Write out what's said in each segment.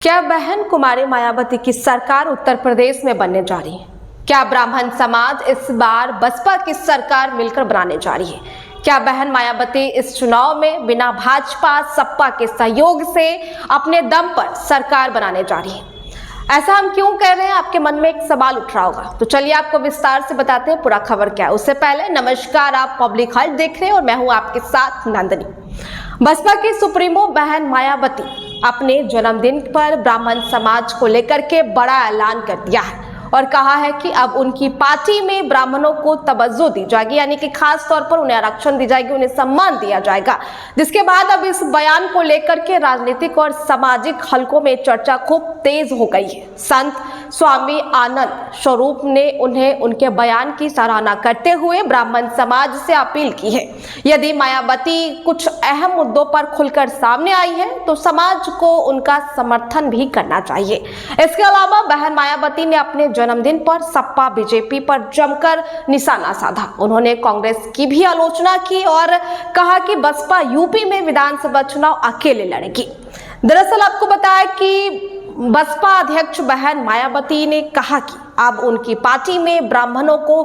क्या बहन कुमारी मायावती की सरकार उत्तर प्रदेश में बनने जा रही है? क्या ब्राह्मण समाज इस बार बसपा की सरकार मिलकर बनाने जा रही है? क्या बहन मायावती इस चुनाव में बिना भाजपा सपा के सहयोग से अपने दम पर सरकार बनाने जा रही है? ऐसा हम क्यों कह रहे हैं? आपके मन में एक सवाल उठ रहा होगा, तो चलिए आपको विस्तार से बताते हैं पूरा खबर क्या है। उससे पहले नमस्कार, आप पब्लिक हल्ट देख रहे हैं और मैं हूं आपके साथ नंदनी। बसपा की सुप्रीमो बहन मायावती अपने जन्मदिन पर ब्राह्मण समाज को लेकर के बड़ा ऐलान कर दिया है और कहा है कि अब उनकी पार्टी में ब्राह्मणों को तवज्जो दी जाएगी, यानी कि खास तौर पर उन्हें आरक्षण दी जाएगी, उन्हें सम्मान दिया जाएगा। जिसके बाद अब इस बयान को लेकर के राजनीतिक और सामाजिक हलकों में चर्चा खूब तेज हो गई है। संत स्वामी आनंद स्वरूप ने उन्हें उनके बयान की सराहना करते हुए ब्राह्मण समाज से अपील की है, यदि मायावती कुछ अहम मुद्दों पर खुलकर सामने आई है तो समाज को उनका समर्थन भी करना चाहिए। इसके अलावा बहन मायावती ने अपने जन्मदिन पर सपा बीजेपी पर जमकर निशाना साधा। उन्होंने कांग्रेस की भी आलोचना की और कहा कि बसपा यूपी में विधानसभा चुनाव अकेले लड़ेगी। दरअसल आपको बताया कि बसपा अध्यक्ष बहन मायावती ने कहा कि अब उनकी पार्टी में ब्राह्मणों को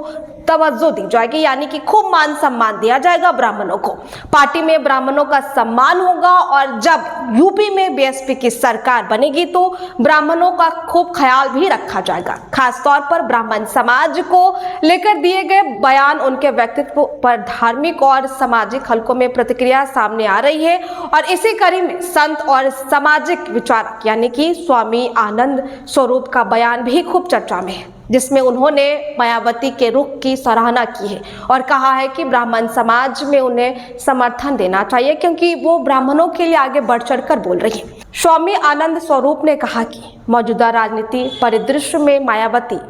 तवज्जो दी जाएगी, यानी कि खूब मान सम्मान दिया जाएगा ब्राह्मणों को। पार्टी में ब्राह्मणों का सम्मान होगा और जब यूपी में बीएसपी की सरकार बनेगी तो ब्राह्मणों का खूब ख्याल भी रखा जाएगा। खास तौर पर ब्राह्मण समाज को लेकर दिए गए बयान, उनके व्यक्तित्व पर धार्मिक और सामाजिक हलकों में प्रतिक्रिया सामने आ रही है और इसी कड़ी में संत और सामाजिक विचारक यानी कि स्वामी आनंद स्वरूप का बयान भी खूब चर्चा में है, जिसमें उन्होंने मायावती के रुख की सराहना की है और कहा है कि ब्राह्मण समाज में उन्हें समर्थन देना चाहिए क्योंकि वो ब्राह्मणों के लिए आगे बढ़ चढ़कर बोल रही है। स्वामी आनंद स्वरूप ने कहा कि मौजूदा राजनीति परिदृश्य में मायावती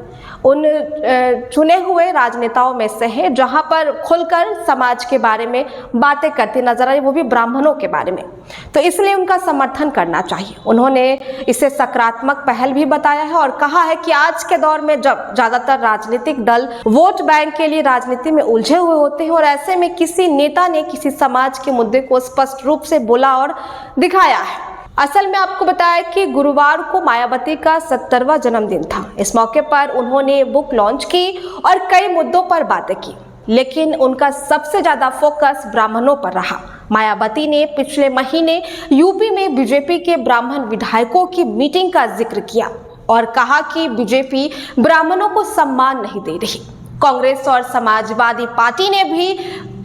उन चुने हुए राजनेताओं में से है जहां पर खुलकर समाज के बारे में बातें करती नजर आई, वो भी ब्राह्मणों के बारे में, तो इसलिए उनका समर्थन करना चाहिए। उन्होंने इसे सकारात्मक पहल भी बताया है और कहा है कि आज के दौर में जब ज्यादातर राजनीतिक दल वोट बैंक के लिए राजनीति में उलझे हुए होते हैं और ऐसे में किसी नेता ने किसी समाज के मुद्दे को स्पष्ट रूप से बोला और दिखाया है। असल में आपको बताया कि गुरुवार को मायावती का 70वां जन्मदिन था। इस मौके पर उन्होंने बुक लॉन्च की और कई मुद्दों पर बातें की, लेकिन उनका सबसे ज्यादा फोकस ब्राह्मणों पर रहा। मायावती ने पिछले महीने यूपी में बीजेपी के ब्राह्मण विधायकों की मीटिंग का जिक्र किया और कहा कि बीजेपी ब्राह्मणों को सम्मान नहीं दे रही। कांग्रेस और समाजवादी पार्टी ने भी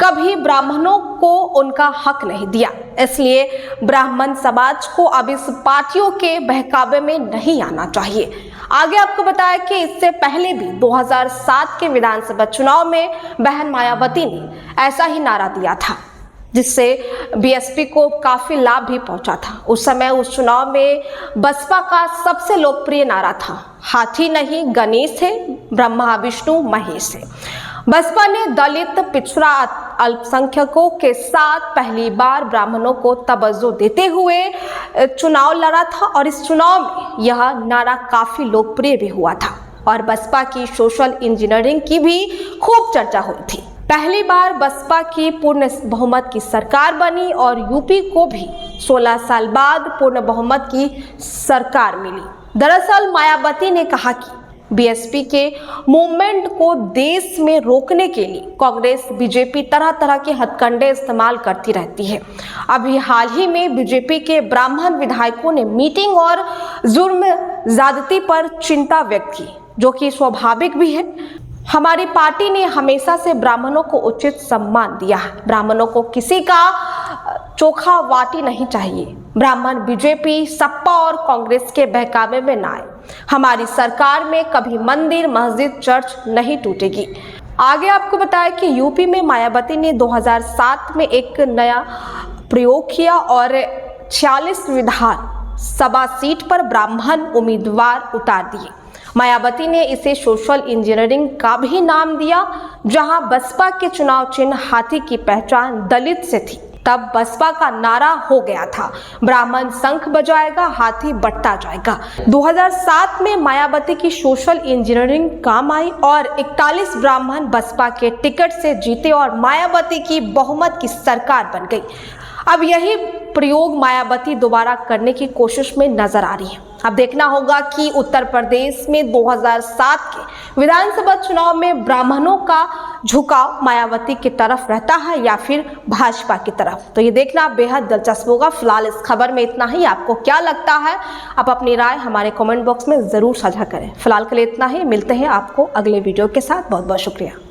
कभी ब्राह्मणों को उनका हक नहीं दिया, इसलिए ब्राह्मण समाज को अब इस पार्टियों के बहकावे में नहीं आना चाहिए। आगे आपको बताया कि इससे पहले भी 2007 के विधानसभा चुनाव में बहन मायावती ने ऐसा ही नारा दिया था, जिससे बीएसपी को काफी लाभ भी पहुंचा था। उस समय उस चुनाव में बसपा का सबसे लोकप्रिय नारा था, हाथी नहीं गणेश है, ब्रह्मा विष्णु महेश है। बसपा ने दलित, पिछड़ा, अल्पसंख्यकों के साथ पहली बार ब्राह्मणों को तवज्जो देते हुए चुनाव लड़ा था और इस चुनाव में यह नारा काफी लोकप्रिय भी हुआ था और बसपा की सोशल इंजीनियरिंग की भी खूब चर्चा हुई थी। पहली बार बसपा की पूर्ण बहुमत की सरकार बनी और यूपी को भी 16 साल बाद पूर्ण बहुमत की सरकार मिली। दरअसल मायावती ने कहा कि बीएसपी के मूवमेंट को देश में रोकने के लिए कांग्रेस बीजेपी तरह तरह के हथकंडे इस्तेमाल करती रहती है। अभी हाल ही में बीजेपी के ब्राह्मण विधायकों ने मीटिंग और जुर्म ज्यादती पर चिंता व्यक्त की, जो कि स्वाभाविक भी है। हमारी पार्टी ने हमेशा से ब्राह्मणों को उचित सम्मान दिया है। ब्राह्मणों को किसी का चोखा वाटी नहीं चाहिए। ब्राह्मण बीजेपी, सपा और कांग्रेस के बहकावे में ना आए। हमारी सरकार में कभी मंदिर, मस्जिद, चर्च नहीं टूटेगी। आगे आपको बताया कि यूपी में मायावती ने 2007 में एक नया प्रयोग किया और 46 विधानसभा सीट पर ब्राह्मण उम्मीदवार उतार दिए। मायावती ने इसे सोशल इंजीनियरिंग का भी नाम दिया। जहां बसपा के चुनाव चिन्ह हाथी की पहचान दलित से थी, तब बसपा का नारा हो गया था, ब्राह्मण शंख बजाएगा, हाथी बढ़ता जाएगा। 2007 में मायावती की सोशल इंजीनियरिंग काम आई और 41 ब्राह्मण बसपा के टिकट से जीते और मायावती की बहुमत की सरकार बन गई। अब यही प्रयोग मायावती दोबारा करने की कोशिश में नजर आ रही है। अब देखना होगा कि उत्तर प्रदेश में 2007 के विधानसभा चुनाव में ब्राह्मणों का झुकाव मायावती की तरफ रहता है या फिर भाजपा की तरफ। तो ये देखना बेहद दिलचस्प होगा। फिलहाल इस खबर में इतना ही। आपको क्या लगता है, आप अपनी राय हमारे कमेंट बॉक्स में जरूर साझा करें। फिलहाल के लिए इतना ही, मिलते हैं आपको अगले वीडियो के साथ। बहुत बहुत शुक्रिया।